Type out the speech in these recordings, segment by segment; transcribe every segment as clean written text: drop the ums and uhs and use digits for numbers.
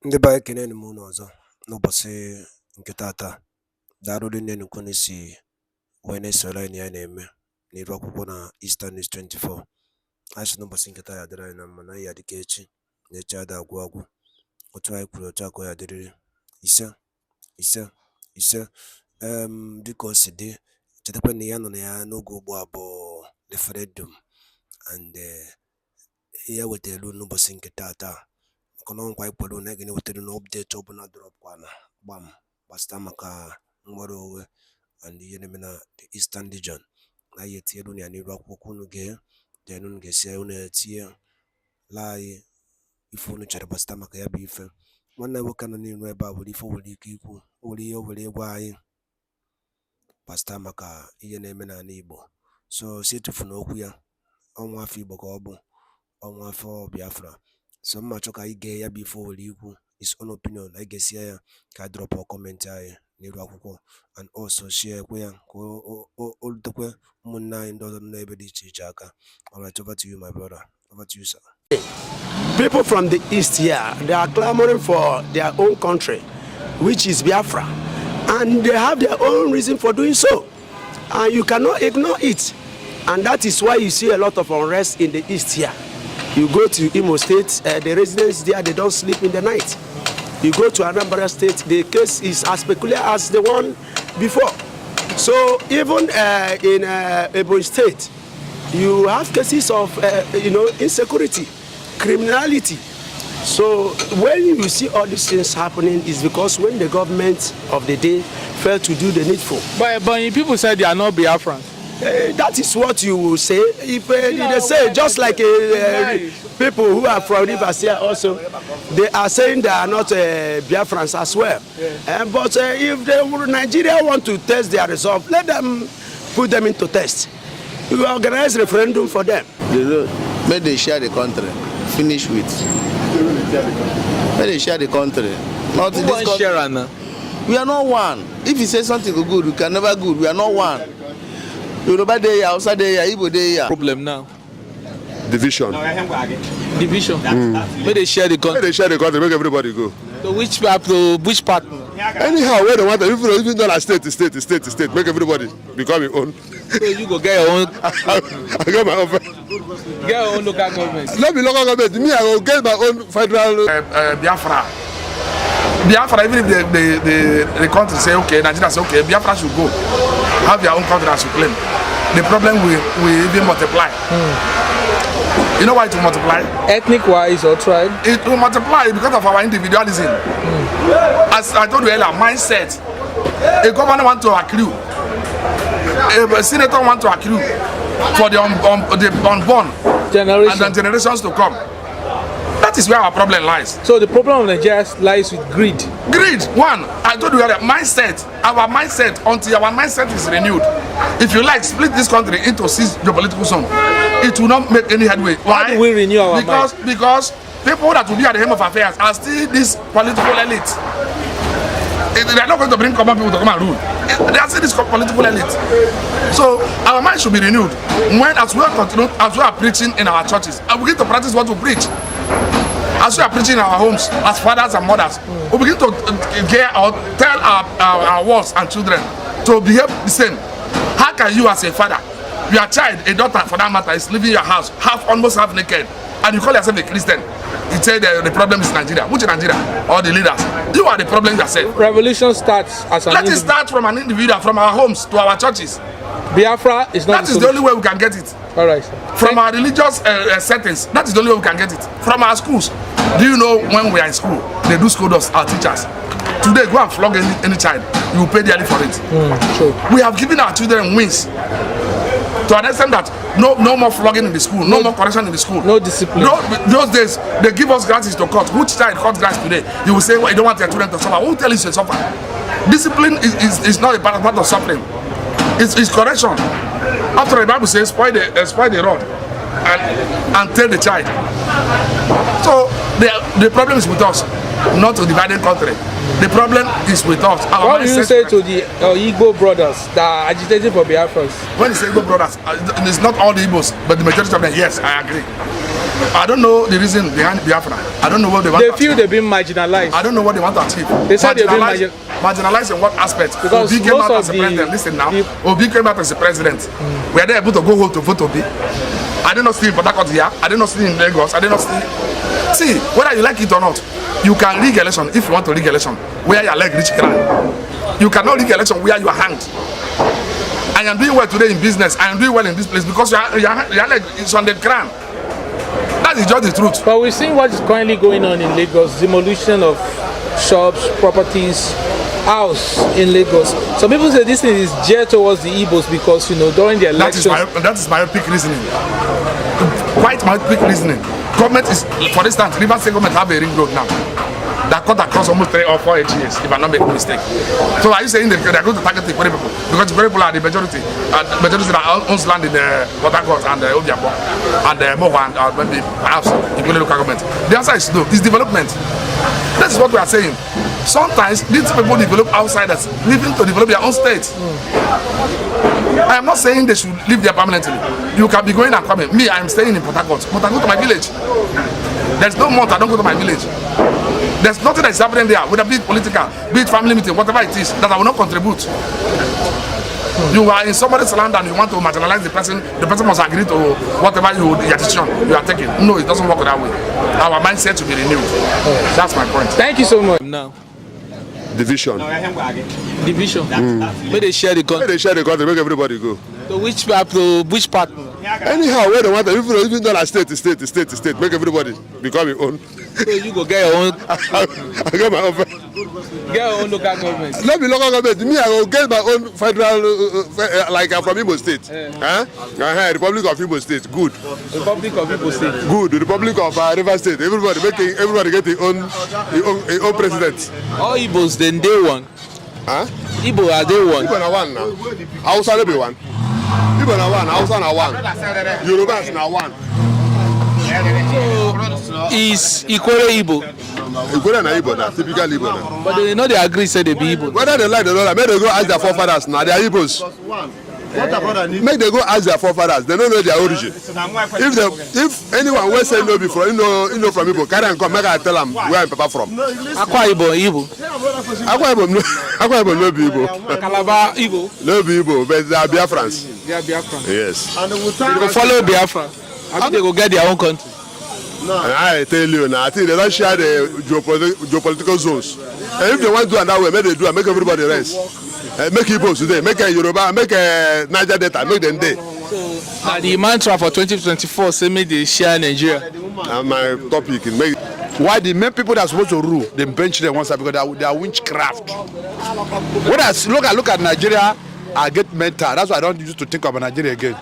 Ndị be anyị ekene m unu ọzọ n'ụbọchị nke taata. Daalụ rinne unu si wee na-esoro anyị ya na-eme n'iru akwụkwọ na Eastern News 24. Anyị sị n'ụbọchị nke taa ya dịrị anyị na mma, na ya dịka echi na echi ada agwụ agwụ. Otu anyị kwuru otu aka ya dịrịrị. Ise ise ise. Dịka o si dị, chetakwa na ya nọ na ya n'oge ugbu a bụ referendum, and ya wetara n'ụbọchị nke taata. Nkwa ikwelu na gịnị wetara na update ọbụla dropkwana gbam gbasịta maka nnwere onwe and ihe na-eme na the Eastern region. Na ihe tinyelu ya n'iru akwụkwọ unu then unu ga-esi unu etinye anyị ife unu chere gbasịta maka ya bụ ife. Nwanne nwoke nọ n'iru ebe a nwere ife nwere ike ikwu, nwere ihe o were gwa anyị gbasịta maka ihe na-eme n'ala Igbo. So si etufuna okwu ya, ọnwa afọ Igbo ka ọ bụ, ọnwa afọ Biafra. So mma chọka anyị gee ya bụ ife nwere ikwu, his own opinion. Anyị ga-esi ya ka drop comment anyị n'iru akwụkwọ, and also share kwe ya ka o lutekwe ụmụnne anyị ndị ọzọ n'ebe dị iche iche aka. Alright, over to you my brother. Over to you, sir. People from the east here, they are clamoring for their own country, which is Biafra, and they have their own reason for doing so, and you cannot ignore it. And that is why you see a lot of unrest in the east here. You go to Imo State, the residents there, they don't sleep in the night. You go to Anambra State, the case is as peculiar as the one before. So even in Edon State, you have cases of insecurity, criminality. So when you see all these things happening, is because when the government of the day failed to do the needful. But people say they are not Biafrans. That is what you will say. If they say, just like people who are from Rivers here also, they are saying they are not Biafrans as well. Yeah. But if Nigeria want to test their resolve, let them put them into test. We will organize referendum for them. May they share the country. Finish with. May they share the country. Not in this country. We are not one. If you say something good, we can never good. We are not one. Yoruba dey here, Hausa dey here, Igbo dey here. Problem now. Division. Division. May they share the country. May they share the country, make everybody go. So which part? Anyhow, where they want to, even though like state, make everybody become your own. So you go get your own. I get my own. Get your own local government. Let me local government. Me, I will get my own federal. Biafra. Biafra, even if the country say okay, Nigeria say okay, Biafra should go. Have their own country as you claim. The problem will even multiply. You know why it will multiply? Ethnic wise or tribe? It will multiply because of our individualism. As I told you earlier, mindset. A governor want to accrue. A senator want to accrue for the unborn generation and the generations to come. That is where our problem lies. So the problem of Nigeria lies with greed. Greed, one. I told you earlier, mindset. Our mindset, until our mindset is renewed. If you like, split this country into 6 geopolitical zones. It will not make any headway. Why? How do we renew our mind? Because people that will be at the helm of affairs are still this political elite. They are not going to bring common people to come and rule. They are still this political elite. So our mind should be renewed. As we are preaching in our churches, and we begin to practice what we preach. As we are preaching in our homes, as fathers and mothers, we begin to tell our wards and children to behave the same. How can you as a father, your child, a daughter for that matter, is leaving your house almost half naked, and you call yourself a Christian? You say the problem is Nigeria. Which Nigeria? Or the leaders? You are the problem yourself. Revolution starts as an Let it start from an individual, from our homes to our churches. Biafra is not. That is the only way we can get it. All right, sir. From our religious settings, that is the only way we can get it. From our schools. Do you know when we are in school, they do scold us, our teachers. Today, go and flog any child. You will pay dearly for it. Sure. We have given our children wings to understand that no more flogging in the school, no more correction in the school. No discipline. Those days, they give us grasses to cut. Which child cut grass today? You will say, well, you don't want your children to suffer. Who tell you to suffer? Discipline is not a part of suffering. It's correction. After the Bible says, spoil the rod and tell the child. So the problem is with us, not to dividing country. The problem is with us. What do you say to the Igbo brothers that are agitating for Biafra? When you say Igbo brothers, it's not all the Igbos, but the majority of them, yes, I agree. I don't know the reason behind Biafra. I don't know what they want. They feel they've been marginalized. I don't know what they want to achieve. They said they've been marginalized in what aspect? Because Obi came most out of as a the- president. Listen now. Obi came out as a president. Were they able to go home to vote Obi? I did not see in Port Harcourt here. I did not see in Lagos. I did not see. See, whether you like it or not, you can rig election if you want to rig election where your leg reach ground. You cannot rig election where you are hanged. I am doing well today in business. I am doing well in this place because your leg is on the ground. That is just the truth. But we're seeing what is currently going on in Lagos, demolition of shops, properties, house in Lagos. Some people say this thing is geared towards the Igbos because, you know, during the elections... That is myopic reasoning. Quite myopic reasoning. Government is, for instance, Rivers State government have a ring road now that cut across almost 3 or 4 years, if I'm not making a mistake. So are you saying that they're going to target the Ekpa people? Because the Ekpa people are the majority. The majority that owns land in Port Harcourt and Obiabo and Moha and maybe perhaps the local government. The answer is no. It's development. That is what we are saying. Sometimes these people develop outsiders, leaving to develop their own state. I am not saying they should live there permanently. You can be going and coming. Me, I am staying in Port Harcourt. But I go to my village. There's no month I don't go to my village. There's nothing that's happening there, whether be it political, be it family meeting, whatever it is, that I will not contribute. You are in somebody's land and you want to marginalize the person must agree to whatever your decision you are taking. No, it doesn't work that way. Our mindset should be renewed. That's my point. Thank you so much. Now, Division. division. Where they share the Where country. they share the country, make everybody go. So which part? Anyhow, where they want to, even though like state, make everybody become your own. So you go get your own. I get my own. Get your own local government. Let me local government. Me, I will get my own federal, like I'm from Imo State. Republic of Imo State, good. Republic of Igbo State. Good. The Republic of River State. Everybody get their own president. All Igbos, then they one. Huh? Igbo are they one. Igbo na one now. Hausa no be one. Igbo na one. Hausa na one. Yorubas na one. So is Ikwere Igbo. Ikwere na Igbo na typical Igbo na. But they know they agree say they be Igbo. Whether they like the Lord, make they go ask their forefathers now. They are Igbos. Make they go ask their forefathers. They don't know their origin. If anyone will say no before, you know from Igbo, carry and come. Make I tell them where I'm Papa from. Akwa Igbo. Akwa Ibom no be Igbo. Calabar Igbo. No be Igbo, but they are Biafrans. They are Biafran. Yes. They go follow Biafra. I think they go get their own country. And I tell you now, I think they don't share the geopolitical zones. And if they want to do it that way, make they do it, make everybody rest. Make Igbos today, make Yoruba, make Niger Delta, make them day. So now the mantra for 2024 say make they share Nigeria. And my topic is make. Why the main people that are supposed to rule, they bench them one side because they are witchcraft. When I look at Nigeria, I get mental. That's why I don't used to think about Nigeria again.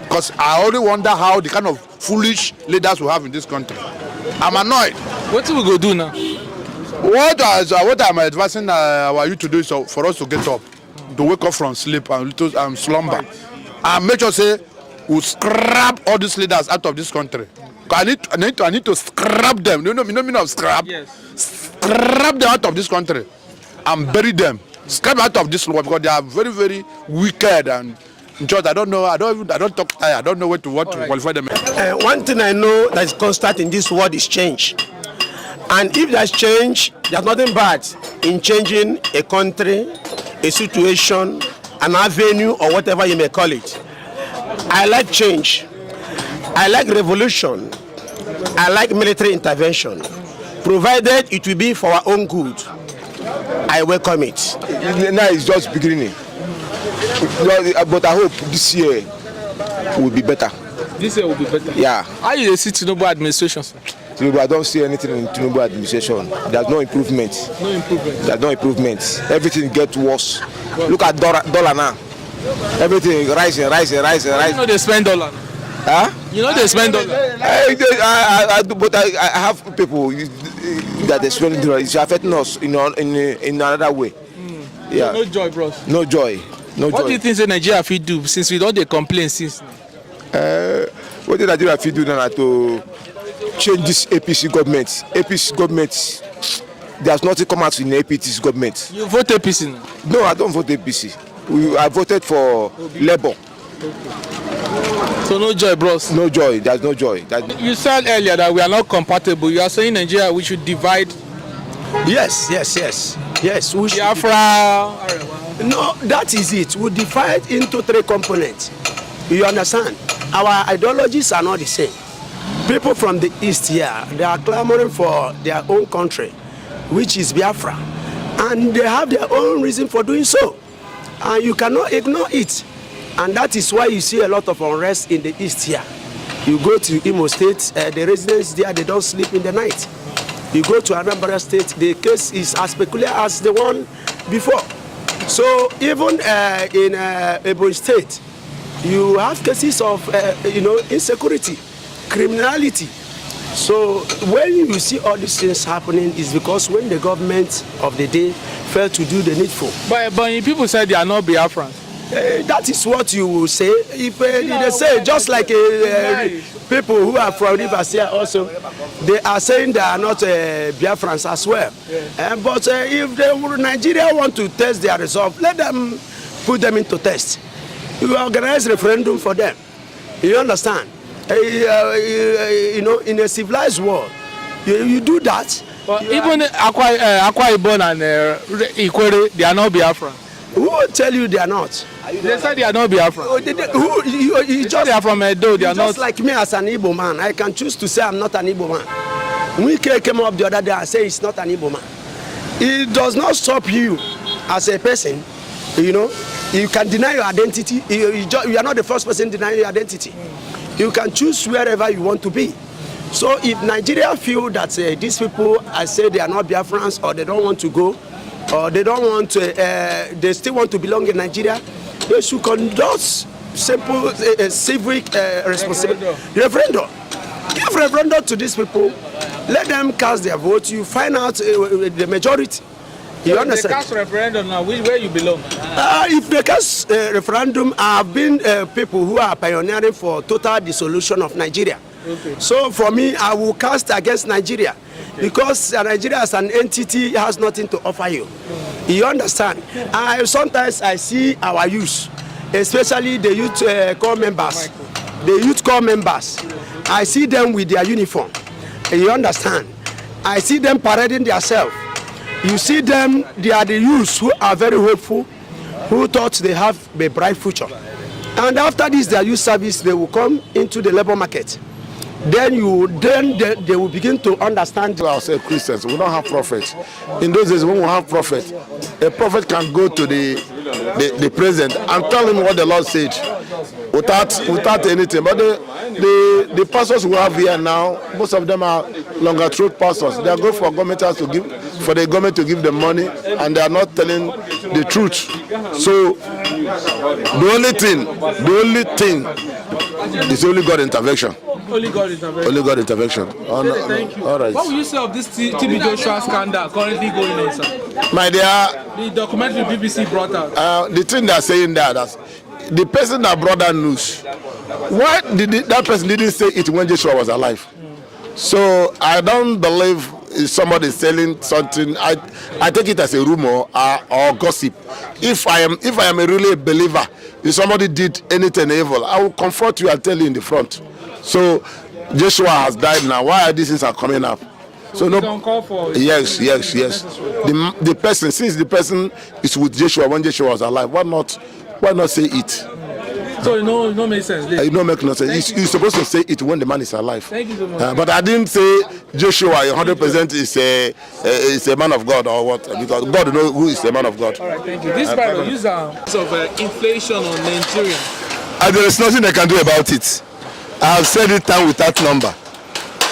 Because I only wonder how the kind of foolish leaders we have in this country. I'm annoyed. What do we go do now? What I'm advising our youth to do is for us to get up, to wake up from sleep and slumber, and make sure say we scrap all these leaders out of this country. I need to scrap them. You know meaning of scrap? Yes. Scrap them out of this country and bury them. Scrap out of this world because they are very, very wicked and just I don't talk Thai. I don't know what to qualify them. One thing I know that is constant in this world is change. And if there's change, there's nothing bad in changing a country, a situation, an avenue, or whatever you may call it. I like change. I like revolution. I like military intervention, provided it will be for our own good. I welcome it. Now it's just beginning. But I hope this year will be better. This year will be better. Yeah. How you see Tinubu administration? Tinubu, I don't see anything in Tinubu administration. There's no improvement. No improvement. There's no improvement. Everything gets worse. Well, look at dollar now. Everything rising. You know they spend dollar. Huh? You know they spend dollar. But I have people that they spend dollar. It's affecting us in another way. Yeah. No joy, bros. No joy. What do you think that Nigeria fit do since we don't dey complain since? What did Nigeria fit do now to change this APC government? APC government, there's nothing come out in the APC government. You vote APC now? No, I don't vote APC. I voted for Labour. So no joy, bros. No joy. There's no joy. You said earlier that we are not compatible. You are saying Nigeria we should divide. Yes. We should. Biafra. No, that is it. We divide into 3 components. You understand? Our ideologies are not the same. People from the east here, they are clamoring for their own country, which is Biafra, and they have their own reason for doing so, and you cannot ignore it. And that is why you see a lot of unrest in the east here. You go to Imo State, the residents there, they don't sleep in the night. You go to Anambra State, the case is as peculiar as the one before. So even in Edon State, you have cases of insecurity, criminality. So when you see all these things happening, is because when the government of the day failed to do the needful. But people say they are not Biafrans. That is what you will say. If they say, just like people who are from Rivers here also, they are saying they are not Biafrans as well. But if Nigeria want to test their resolve, let them put them into test. You organize referendum for them. You understand? In a civilized world, you do that. But even Akwa Ibom and Ikwere, they are not Biafran. Who will tell you they are not? They say they are not Biafran. They are from Edon. They are not. Just like me as an Igbo man, I can choose to say I'm not an Igbo man. Wike came up the other day and said he's not an Igbo man. It does not stop you as a person. You can deny your identity. You are not the first person denying your identity. You can choose wherever you want to be. So if Nigeria feel that these people, I say they are not Biafrans, or they don't want to go, or they don't want to, they still want to belong in Nigeria, they should conduct simple civic responsibility referendum. Give referendum to these people. Let them cast their vote. You find out the majority. You understand? They cast referendum now. Where you belong? If they cast referendum, have been people who are pioneering for total dissolution of Nigeria. Okay. So for me, I will cast against Nigeria, because Nigeria as an entity has nothing to offer you. You understand? Sometimes I see our youth, especially the youth corps members. The youth corps members, I see them with their uniform. You understand? I see them parading themselves. You see them, they are the youths who are very hopeful, who thought they have a bright future. And after this, their youth service, they will come into the labor market. Then they will begin to understand. I'll say Christians, we don't have prophets. In those days, when we have prophets, a prophet can go to the president and tell him what the Lord said without anything. But the pastors we have here now, most of them are longer throat pastors. They are good for the government to give them money, and they are not telling the truth. So the only thing is only God intervention. Only God intervention. Only God intervention. Thank you. All right. What will you say of this TB Joshua scandal currently going on, sir? My dear, the documentary BBC brought out. The thing they're saying that the person that brought that news, why did that person didn't say it when Joshua was alive? So I don't believe if somebody is selling something. I take it as a rumor or gossip. If I am really a believer, if somebody did anything evil, I will confront you and tell you in the front. So Joshua has died now. Why are these things are coming up? So no. Don't call for it. Yes. The person, since the person is with Joshua when Joshua was alive, why not say it? So it no make sense. It no make no sense. You're supposed to say it when the man is alive. Thank you so much. But I didn't say Joshua 100% is a man of God or what, because God knows who is a man of God. All right, thank you. This Bible use of inflation on Nigeria. There is nothing they can do about it. I have said it time without number.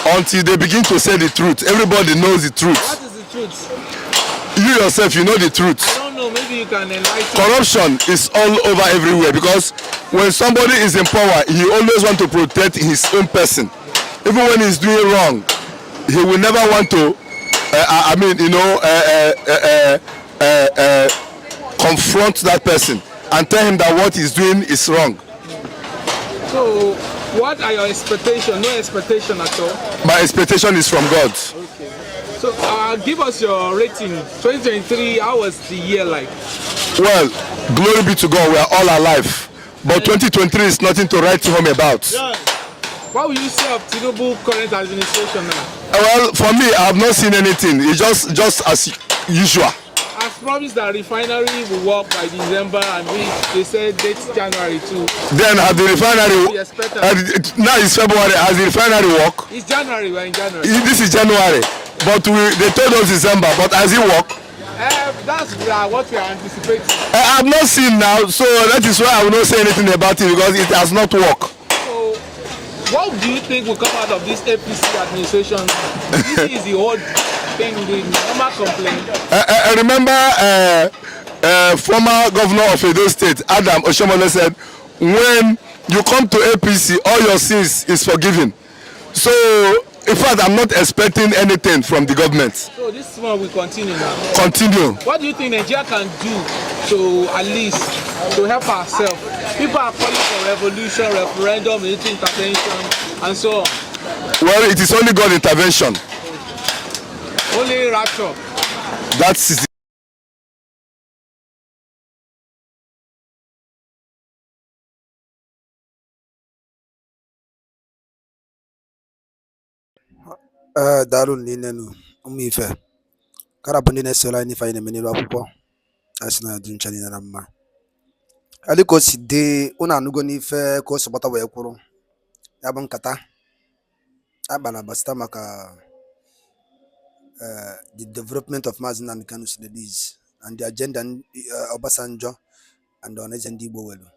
Until they begin to say the truth, everybody knows the truth. What is the truth? You yourself, you know the truth. I don't know. Maybe you can enlighten. Corruption is all over everywhere, because when somebody is in power, he always wants to protect his own person. Even when he's doing wrong, he will never want to. Confront that person and tell him that what he's doing is wrong. So, what are your expectations? No expectation at all? My expectation is from God. Okay. So, give us your rating. 2023, how was the year like? Well, glory be to God, we are all alive. but 2023 is nothing to write home about. What will you say of Tinubu current administration now? Well, for me, I have not seen anything. It's just as usual. As promised that refinery will work by December, and they said date January too. Then has the refinery now it's February. Has the refinery work? It's January. We're in January. This is January, but they told us December. But has it work? That's what we are anticipating. I have not seen now, so that is why I will not say anything about it because it has not worked. So, what do you think will come out of this APC administration? This is the old thing, the normal complaint. I remember former governor of Edon State, Adam Oshomole, said, when you come to APC, all your sins is forgiven. So, in fact, I'm not expecting anything from the government. So this one will continue now? Continue. What do you think Nigeria can do to at least to help ourselves? People are calling for revolution, referendum, military intervention, and so on. Well, it is only God intervention. Only rapture. That's it. Daalụ niile ụmụ ife karabụ ndị na-esoro anyị n'ife anyị na-eme n'elu akwụkwọ asị na dị ncha niile na mma dịka o si dị unu anụgo n'ife ka o si gbata wee kwụrụ ya bụ nkata akpara gbasịta maka the development of Maazị Nnamdi Kanu Senegalese and the agenda Obasanjo and Ọhaneze ndị Igbo welu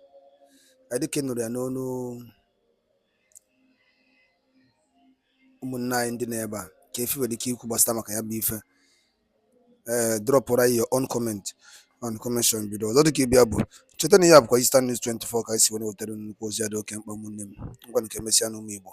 dịka ị nụrụ ya n'onu ụmụnne anyị ndị na-ebe a ka efi nwere ike ikwu gbasịta maka ya bụ ife dropụra your own comment on comment section below. Ọzọ dịka ịbịa bụ cheta na ya bụkwa Eastern News 24 ka anyị si wee wetara nnukwu ozi ya dị oke mkpa ụmụnne m ngwa nke emesịa n'ụmụ Igbo.